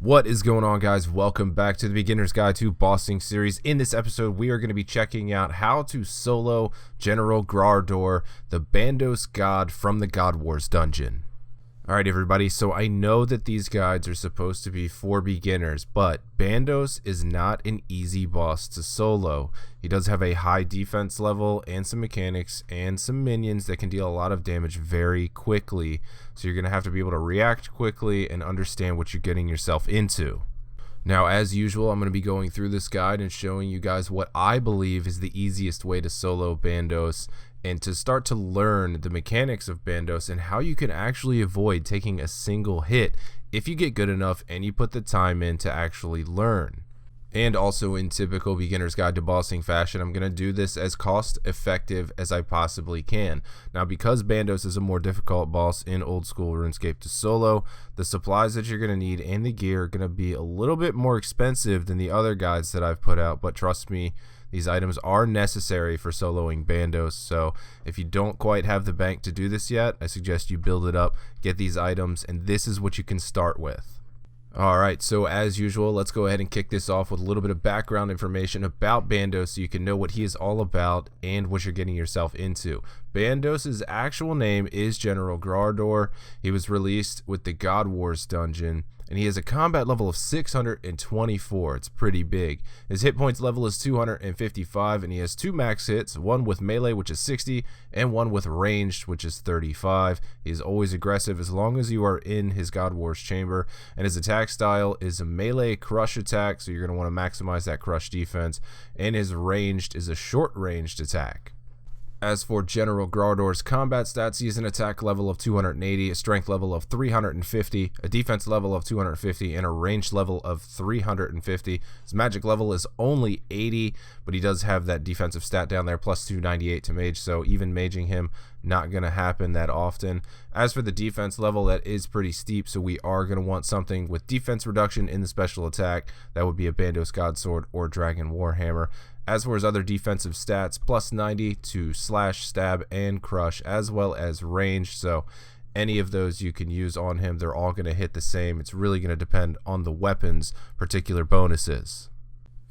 What is going on, guys? Welcome back to the Beginner's Guide to Bossing series. In this episode, we are going to be checking out how to solo General Grardor, the Bandos god from the God Wars dungeon. Alright everybody, so I know that these guides are supposed to be for beginners, but Bandos is not an easy boss to solo. He does have a high defense level and some mechanics and some minions that can deal a lot of damage very quickly, so you're going to have to be able to react quickly and understand what you're getting yourself into. Now, as usual, I'm going to be going through this guide and showing you guys what I believe is the easiest way to solo Bandos and to start to learn the mechanics of Bandos and how you can actually avoid taking a single hit if you get good enough and you put the time in to actually learn. And also, in typical Beginner's Guide to Bossing fashion, I'm going to do this as cost effective as I possibly can. Now, because Bandos is a more difficult boss in old school RuneScape to solo, the supplies that you're going to need and the gear are going to be a little bit more expensive than the other guides that I've put out, but trust me, these items are necessary for soloing Bandos, so if you don't quite have the bank to do this yet, I suggest you build it up, get these items, and this is what you can start with. Alright, so as usual, let's go ahead and kick this off with a little bit of background information about Bandos so you can know what he is all about and what you're getting yourself into. Bandos' actual name is General Grardor. He was released with the God Wars dungeon, and he has a combat level of 624. It's pretty big. His hit points level is 255, and he has 2 max hits, one with melee, which is 60, and one with ranged, which is 35. He is always aggressive as long as you are in his God Wars chamber, and his attack style is a melee crush attack, so you're going to want to maximize that crush defense, and his ranged is a short ranged attack. As for General Grardor's combat stats, he has an attack level of 280, a strength level of 350, a defense level of 250, and a range level of 350. His magic level is only 80, but he does have that defensive stat down there, plus 298 to mage, so even maging him, not going to happen that often. As for the defense level, that is pretty steep, so we are going to want something with defense reduction in the special attack. That would be a Bandos Godsword or Dragon Warhammer. As for his other defensive stats, plus 90 to slash, stab, and crush, as well as range, so any of those you can use on him. They're all going to hit the same. It's really going to depend on the weapon's particular bonuses.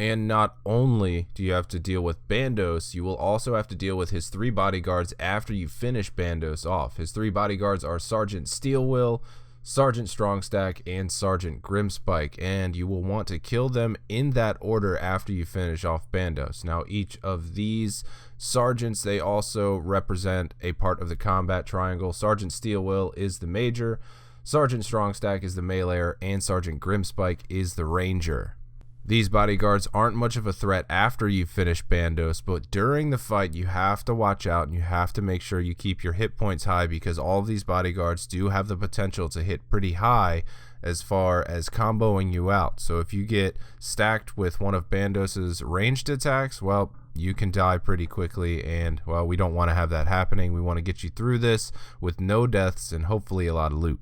And not only do you have to deal with Bandos, you will also have to deal with his 3 bodyguards after you finish Bandos off. His 3 bodyguards are Sergeant Steelwill, Sergeant Strongstack, and Sergeant Grimspike, and you will want to kill them in that order after you finish off Bandos. Now, each of these sergeants, they also represent a part of the combat triangle. Sergeant Steelwill is the major, Sergeant Strongstack is the meleeer, and Sergeant Grimspike is the ranger. These bodyguards aren't much of a threat after you finish Bandos, but during the fight you have to watch out and you have to make sure you keep your hit points high, because all of these bodyguards do have the potential to hit pretty high as far as comboing you out. So if you get stacked with one of Bandos' ranged attacks, well, you can die pretty quickly, and well, we don't want to have that happening. We want to get you through this with no deaths and hopefully a lot of loot.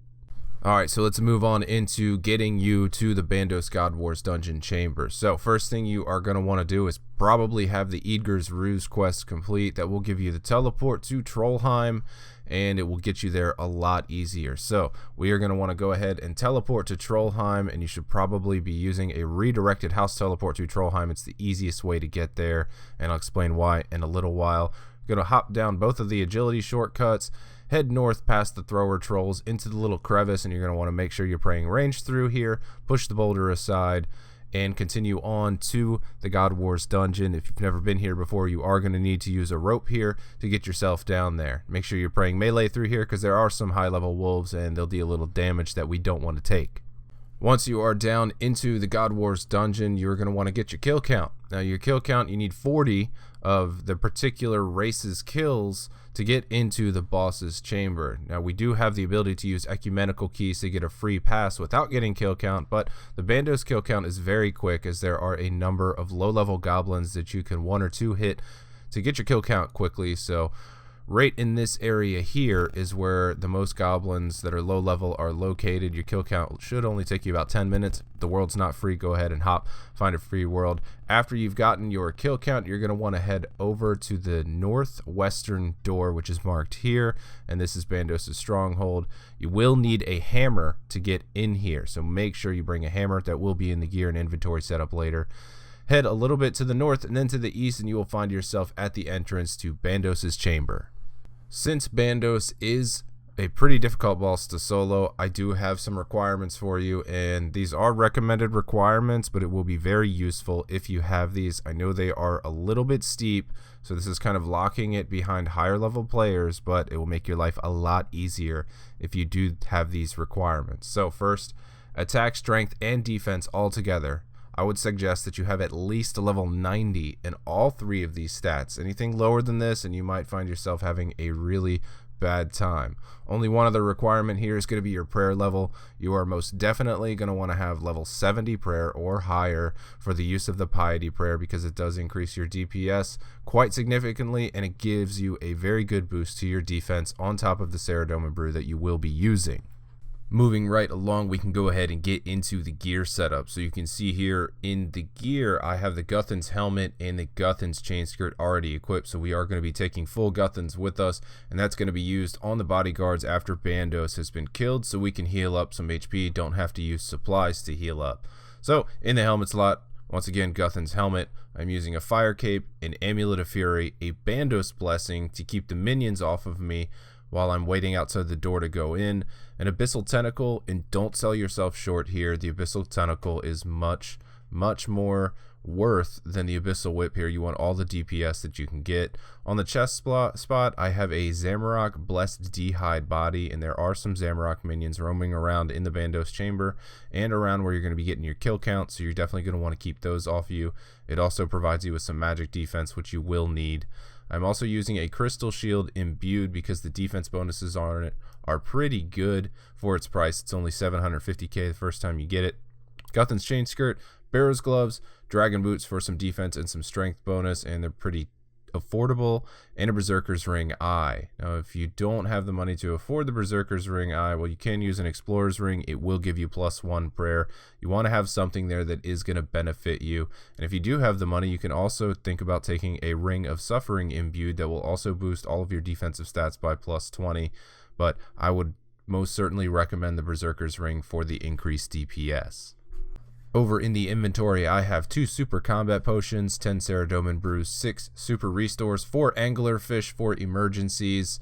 Alright, so let's move on into getting you to the Bandos God Wars dungeon chamber. So first thing you are going to want to do is probably have the Eadgar's Ruse quest complete. That will give you the teleport to Trollheim, and it will get you there a lot easier. So we are going to want to go ahead and teleport to Trollheim, and you should probably be using a redirected house teleport to Trollheim. It's the easiest way to get there, and I'll explain why in a little while. You're going to hop down both of the agility shortcuts, head north past the thrower trolls into the little crevice, and you're going to want to make sure you're praying range through here, push the boulder aside, and continue on to the God Wars dungeon. If you've never been here before, you are going to need to use a rope here to get yourself down there. Make sure you're praying melee through here, because there are some high level wolves and they'll deal a little damage that we don't want to take. Once you are down into the God Wars dungeon, you're going to want to get your kill count. Now your kill count, you need 40 of the particular race's kills to get into the boss's chamber. Now we do have the ability to use ecumenical keys to get a free pass without getting kill count, but the Bandos kill count is very quick, as there are a number of low level goblins that you can 1 or 2 hit to get your kill count quickly. So right in this area here is where the most goblins that are low level are located. Your kill count should only take you about 10 minutes. The world's not free. Go ahead and find a free world. After you've gotten your kill count, you're going to want to head over to the northwestern door, which is marked here, and this is Bandos' stronghold. You will need a hammer to get in here, so make sure you bring a hammer. That will be in the gear and inventory setup later. Head a little bit to the north and then to the east, and you will find yourself at the entrance to Bandos' chamber. Since Bandos is a pretty difficult boss to solo, I do have some requirements for you, and these are recommended requirements, but it will be very useful if you have these. I know they are a little bit steep, so this is kind of locking it behind higher level players, but it will make your life a lot easier if you do have these requirements. So first, attack, strength, and defense all together. I would suggest that you have at least a level 90 in all three of these stats. Anything lower than this and you might find yourself having a really bad time. Only one other requirement here is going to be your prayer level. You are most definitely going to want to have level 70 prayer or higher for the use of the piety prayer, because it does increase your DPS quite significantly, and it gives you a very good boost to your defense on top of the Saradomin brew that you will be using. Moving right along, we can go ahead and get into the gear setup. So you can see here in the gear, I have the Guthan's helmet and the Guthan's chain skirt already equipped. So we are going to be taking full Guthan's with us, and that's going to be used on the bodyguards after Bandos has been killed, so we can heal up some HP, don't have to use supplies to heal up. So in the helmet slot, once again, Guthan's helmet. I'm using a fire cape, an amulet of fury, a Bandos blessing to keep the minions off of me while I'm waiting outside the door to go in, an abyssal tentacle, and don't sell yourself short here. The abyssal tentacle is much more worth than the abyssal whip here. You want all the DPS that you can get. On the chest spot, I have a Zamorak blessed d'hide body, and there are some Zamorak minions roaming around in the Bandos chamber and around where you're going to be getting your kill count, so you're definitely going to want to keep those off you. It also provides you with some magic defense, which you will need. I'm also using a crystal shield imbued because the defense bonuses on it are pretty good for its price. It's only 750k the first time you get it. Guthan's chain skirt, Barrow's gloves, dragon boots for some defense and some strength bonus, and they're pretty affordable, and a Berserker's Ring eye. Now if you don't have the money to afford the Berserker's Ring eye, well, you can use an Explorer's Ring. It will give you +1 prayer. You want to have something there that is going to benefit you, and if you do have the money, you can also think about taking a Ring of Suffering imbued that will also boost all of your defensive stats by +20, but I would most certainly recommend the Berserker's Ring for the increased DPS. Over in the inventory, I have 2 super combat potions, 10 Saradomin brews, 6 super restores, 4 angler fish for emergencies,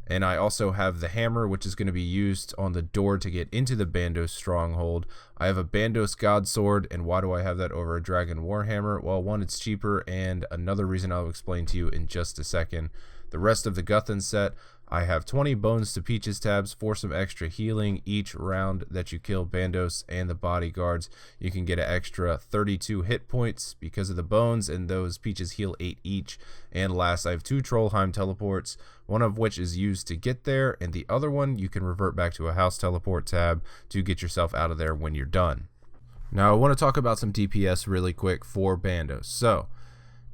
and I also have the hammer, which is going to be used on the door to get into the Bandos stronghold. I have a Bandos God Sword, and why do I have that over a Dragon Warhammer? Well, one, it's cheaper, and another reason I'll explain to you in just a second. The rest of the Guthan set, I have 20 Bones to Peaches tabs for some extra healing each round that you kill Bandos and the bodyguards. You can get an extra 32 hit points because of the bones, and those Peaches heal 8 each. And last, I have 2 Trollheim teleports, one of which is used to get there, and the other one you can revert back to a house teleport tab to get yourself out of there when you're done. Now I want to talk about some DPS really quick for Bandos. So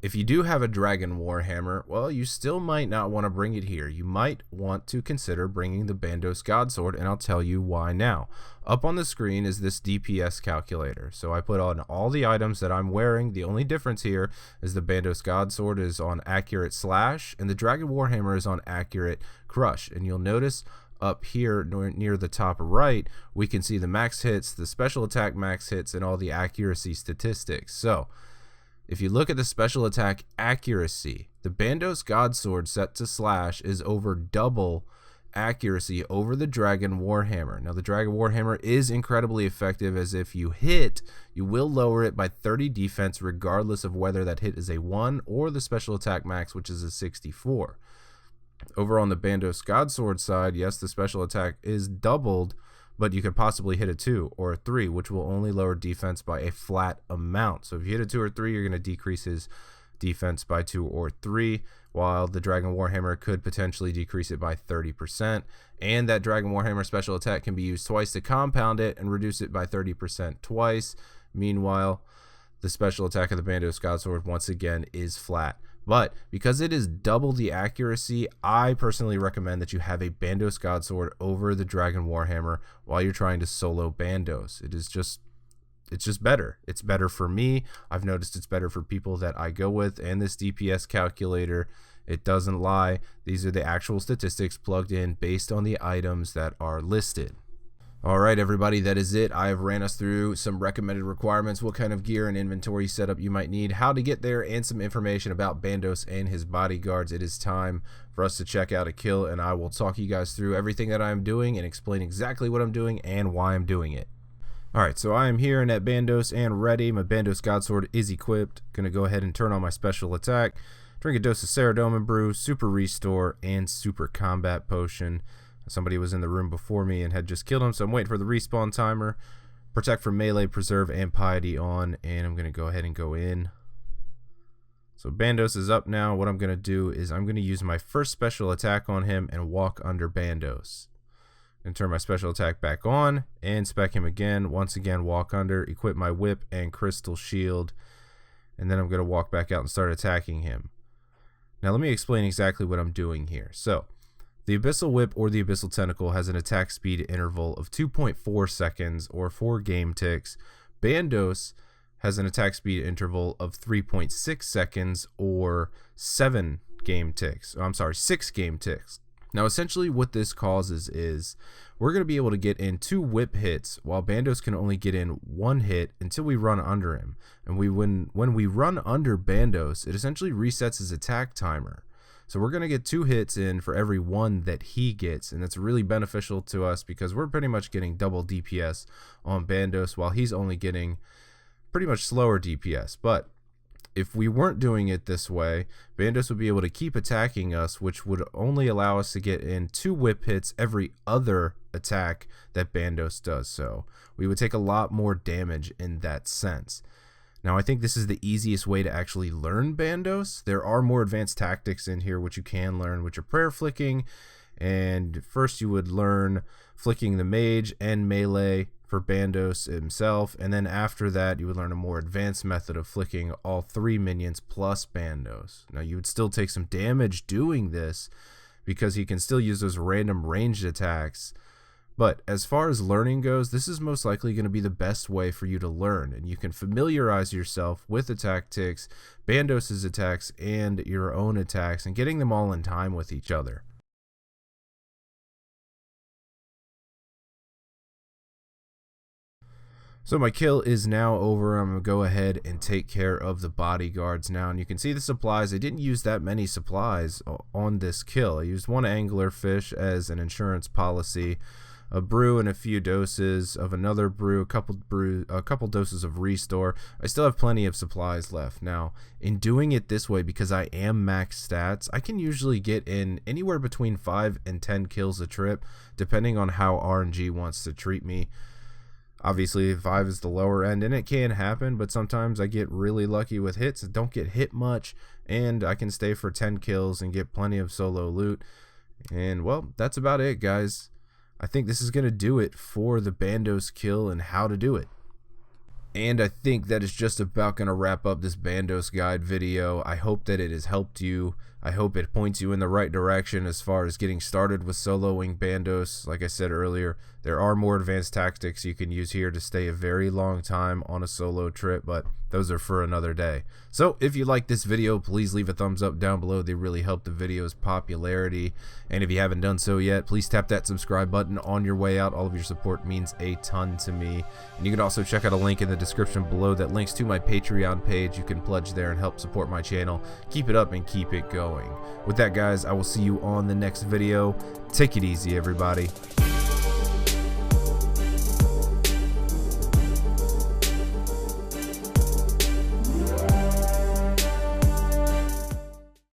if you do have a Dragon Warhammer, well, you still might not want to bring it here. You might want to consider bringing the Bandos Godsword, and I'll tell you why now. Up on the screen is this DPS calculator. So I put on all the items that I'm wearing. The only difference here is the Bandos Godsword is on accurate slash, and the Dragon Warhammer is on accurate crush. And you'll notice up here near the top right, we can see the max hits, the special attack max hits, and all the accuracy statistics. So if you look at the special attack accuracy, the Bandos Godsword set to slash is over double accuracy over the Dragon Warhammer. Now the Dragon Warhammer is incredibly effective, as if you hit, you will lower it by 30 defense regardless of whether that hit is a 1 or the special attack max, which is a 64. Over on the Bandos Godsword side, yes, the special attack is doubled, but you could possibly hit a 2 or a 3, which will only lower defense by a flat amount. So if you hit a 2 or 3, you're going to decrease his defense by 2 or 3, while the Dragon Warhammer could potentially decrease it by 30%. And that Dragon Warhammer special attack can be used twice to compound it and reduce it by 30% twice. Meanwhile, the special attack of the Bandos Godsword once again is flat. But because it is double the accuracy, I personally recommend that you have a Bandos Godsword over the Dragon Warhammer while you're trying to solo Bandos. It's just better. It's better for me. I've noticed it's better for people that I go with, and this DPS calculator, it doesn't lie. These are the actual statistics plugged in based on the items that are listed. Alright everybody, that is it. I have ran us through some recommended requirements, what kind of gear and inventory setup you might need, how to get there, and some information about Bandos and his bodyguards. It is time for us to check out a kill, and I will talk you guys through everything that I am doing and explain exactly what I'm doing and why I'm doing it. Alright, so I am here in at Bandos and ready. My Bandos Godsword is equipped. Gonna go ahead and turn on my special attack. Drink a dose of Ceridome Brew, Super Restore, and Super Combat Potion. Somebody was in the room before me and had just killed him, so I'm waiting for the respawn timer. Protect from Melee, Preserve, and Piety on, and I'm going to go ahead and go in. So Bandos is up now. What I'm going to do is I'm going to use my first special attack on him and walk under Bandos. And turn my special attack back on and spec him again. Once again, walk under, equip my whip and crystal shield, and then I'm going to walk back out and start attacking him. Now let me explain exactly what I'm doing here. So the Abyssal Whip or the Abyssal Tentacle has an attack speed interval of 2.4 seconds or 4 game ticks. Bandos has an attack speed interval of 3.6 seconds or 7 game ticks. I'm sorry, 6 game ticks. Now essentially what this causes is we're going to be able to get in 2 whip hits while Bandos can only get in 1 hit until we run under him. And when we run under Bandos, it essentially resets his attack timer. So we're going to get 2 hits in for every 1 that he gets, and that's really beneficial to us because we're pretty much getting double DPS on Bandos while he's only getting pretty much slower DPS. But if we weren't doing it this way, Bandos would be able to keep attacking us, which would only allow us to get in 2 whip hits every other attack that Bandos does. So we would take a lot more damage in that sense. Now I think this is the easiest way to actually learn Bandos. There are more advanced tactics in here which you can learn, which are prayer flicking, and first you would learn flicking the mage and melee for Bandos himself, and then after that you would learn a more advanced method of flicking all 3 minions plus Bandos. Now you would still take some damage doing this because he can still use those random ranged attacks. But as far as learning goes, this is most likely going to be the best way for you to learn, and you can familiarize yourself with the tactics, Bandos' attacks, and your own attacks, and getting them all in time with each other. So my kill is now over. I'm going to go ahead and take care of the bodyguards now, and you can see the supplies. I didn't use that many supplies on this kill. I used 1 anglerfish as an insurance policy, a brew and a few doses of another brew, a couple doses of restore. I still have plenty of supplies left. Now, in doing it this way, because I am max stats, I can usually get in anywhere between 5 and 10 kills a trip, depending on how RNG wants to treat me. Obviously 5 is the lower end, and it can happen, but sometimes I get really lucky with hits and don't get hit much, and I can stay for 10 kills and get plenty of solo loot. And well, that's about it, guys. I think this is going to do it for the Bandos kill and how to do it. And I think that is just about going to wrap up this Bandos guide video. I hope that it has helped you. I hope it points you in the right direction as far as getting started with soloing Bandos. Like I said earlier, there are more advanced tactics you can use here to stay a very long time on a solo trip, but those are for another day. So if you like this video, please leave a thumbs up down below. They really help the video's popularity. And if you haven't done so yet, please tap that subscribe button on your way out. All of your support means a ton to me. And you can also check out a link in the description below that links to my Patreon page. You can pledge there and help support my channel. Keep it up and keep it going. With that, guys, I will see you on the next video. Take it easy, everybody.